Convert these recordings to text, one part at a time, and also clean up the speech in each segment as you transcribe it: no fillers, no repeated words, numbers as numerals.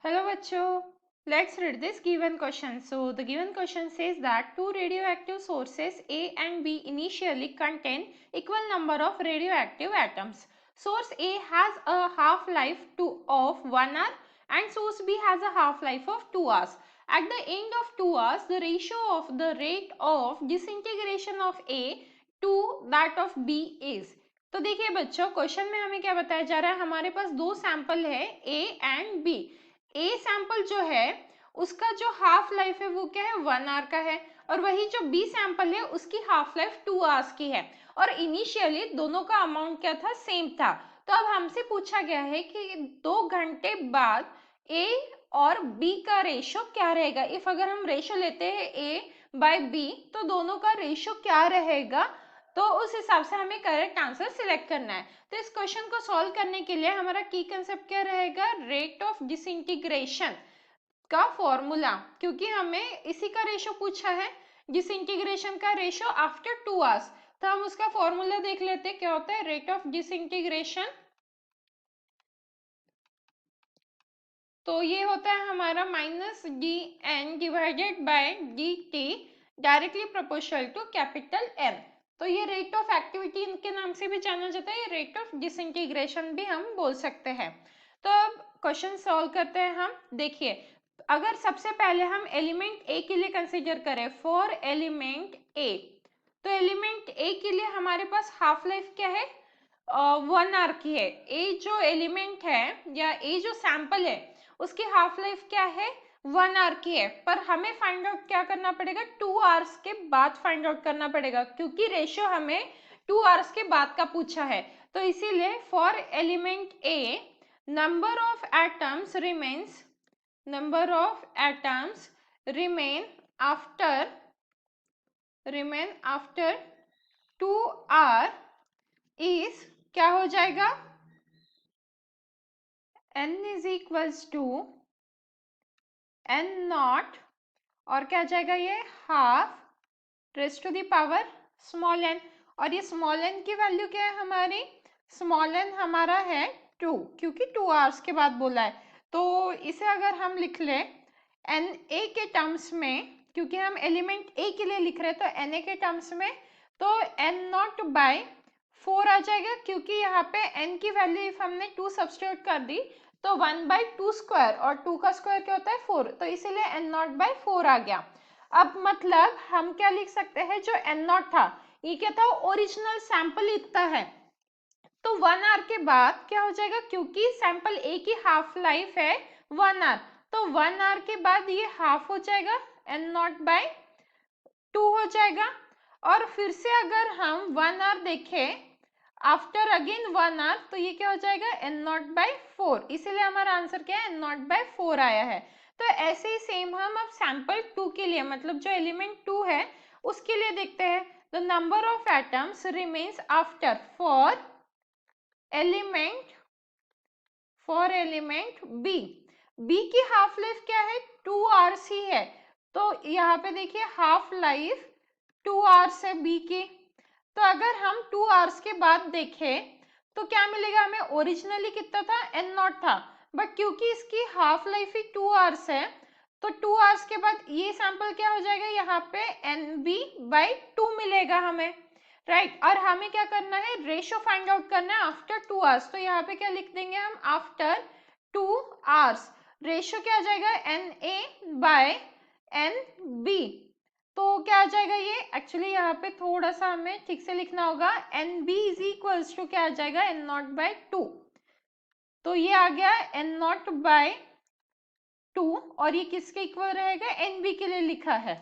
Hello बच्चों, let's read this given question. So the given question says that two radioactive sources A and B initially contain equal number of radioactive atoms. Source A has a half-life of 1 hour and source B has a half-life of 2 hours. At the end of 2 hours, the ratio of the rate of disintegration of A to that of B is. तो देखिए बच्चों, question में हमें क्या बताया जा रहा है, हमारे पास दो सैंपल है A and B. A sample जो है उसका जो हाफ लाइफ है वो क्या है 1 आवर का है, और वही जो बी सैंपल है उसकी हाफ लाइफ 2 आवर्स की है, और इनिशियली दोनों का अमाउंट क्या था, सेम था. तो अब हमसे पूछा गया है कि 2 घंटे बाद ए और बी का रेशो क्या रहेगा. इफ अगर हम रेशो लेते हैं ए बाय बी तो दोनों का रेशो क्या रहेगा, तो उस हिसाब से हमें करेक्ट आंसर सिलेक्ट करना है. तो इस क्वेश्चन को सॉल्व करने के लिए हमारा की कंसेप्ट क्या रहेगा, रेट ऑफ डिसइंटीग्रेशन का फॉर्मूला, क्योंकि हमें इसी का रेशो पूछा है, डिसइंटीग्रेशन का रेशो आफ्टर 2 आवर्स. तो हम उसका फॉर्मूला देख लेते हैं क्या होता है. रेट ऑफ डिसइंटीग्रेशन, तो ये होता है हमारा minus D N divided by D T directly proportional to capital N. तो ये रेट ऑफ एक्टिविटी इनके नाम से भी जाना जाता है, रेट ऑफ डिसइंटीग्रेशन भी हम बोल सकते हैं. तो अब क्वेश्चन सॉल्व करते हैं हम. देखिए, अगर सबसे पहले हम एलिमेंट ए के लिए कंसीडर करें, फॉर एलिमेंट ए, तो एलिमेंट ए के लिए हमारे पास हाफ लाइफ क्या है, 1 आवर की है. ए जो एलिमेंट है या ए जो सैंपल है उसकी हाफ लाइफ क्या है, 1 आवर की है. पर हमें फाइंड आउट क्या करना पड़ेगा, 2 आवर्स के बाद फाइंड आउट करना पड़ेगा, क्योंकि रेशियो हमें 2 आवर्स के बाद का पूछा है. तो इसीलिए for element A number of atoms remain after 2 hour is क्या हो जाएगा, n is equals to n naught, और क्या जाएगा ये half raise to the power small n. और ये स्मॉल n की वैल्यू क्या है हमारी, स्मॉल n हमारा है 2, क्योंकि 2 आवर्स के बाद बोला है. तो इसे अगर हम लिख ले एन ए के टर्म्स में, क्योंकि हम एलिमेंट ए के लिए लिख रहे हैं, तो एन ए के टर्म्स में तो एन नॉट बाय 4 आ जाएगा, क्योंकि यहाँ पे n की वैल्यू इफ हमने 2 सब्स्टिट्यूट कर दी तो 1/2 स्क्वायर, और 2 का स्क्वायर क्या होता है 4, तो इसीलिए n नॉट बाय 4 आ गया. अब मतलब हम क्या लिख सकते हैं, जो n नॉट था ये क्या था, ओरिजिनल सैंपल इतना है, तो 1 आवर के बाद क्या हो जाएगा, क्योंकि सैंपल ए की हाफ लाइफ है 1 आवर, तो 1 आवर के बाद ये हाफ हो जाएगा, n नॉट बाय 2 हो जाएगा. और फिर से अगर हम 1 आवर देखें आफ्टर अगेन 1 आवर, तो ये क्या हो जाएगा n नॉट बाय 4, इसीलिए हमारा आंसर क्या है n नॉट बाय 4 आया है. तो ऐसे ही सेम हम अब सैंपल 2 के लिए, मतलब जो एलिमेंट 2 है उसके लिए देखते हैं. The number of atoms remains after for element B की हाफ लाइफ क्या है 2 आवर्स ही है, तो यहाँ पे देखिए हाफ लाइफ 2 आवर्स है बी की. तो अगर हम 2 आवर्स के बाद देखें तो क्या मिलेगा हमें, ओरिजिनली कितना था n नॉट था, बट क्योंकि इसकी हाफ लाइफ ही 2 आवर्स है तो 2 आवर्स के बाद ये सैंपल क्या हो जाएगा, यहाँ पे NB/2 मिलेगा हमें, राइट. और हमें क्या करना है, रेशो फाइंड आउट करना है आफ्टर 2 आवर्स, तो यहाँ पे क्या लिख देंगे हम, आफ्टर 2 आवर्स रेशो क्या आ जाएगा NA/NB. तो क्या आ जाएगा ये, एक्चुअली यहाँ पे थोड़ा सा हमें ठीक से लिखना होगा, NB इज इक्वल्स टू क्या आ जाएगा n नॉट बाय 2, तो ये आ गया n नॉट बाय 2, और ये किसके इक्वल रहेगा, NB के लिए लिखा है.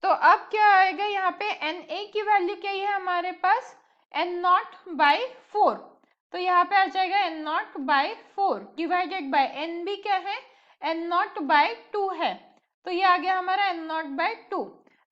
तो अब क्या आएगा, यहाँ पे Na की वैल्यू क्या है हमारे पास, n नॉट बाय 4, तो यहाँ पे आ जाएगा n naught by 4 divided by NB क्या है, n नॉट बाय 2 है, तो ये आ गया हमारा n नॉट बाय 2.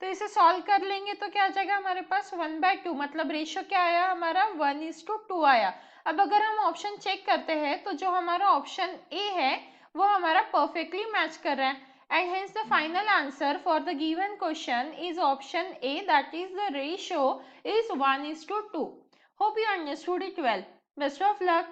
तो इसे सॉल्व कर लेंगे तो क्या आ जाएगा हमारे पास 1/2, मतलब रेशियो क्या आया हमारा 1:2 आया. अब अगर हम ऑप्शन चेक करते हैं तो जो हमारा ऑप्शन ए है वो हमारा परफेक्टली मैच कर रहा है, and hence the final answer for the given question is option A, that is the ratio is 1:2. Hope you understood it well. Best of luck.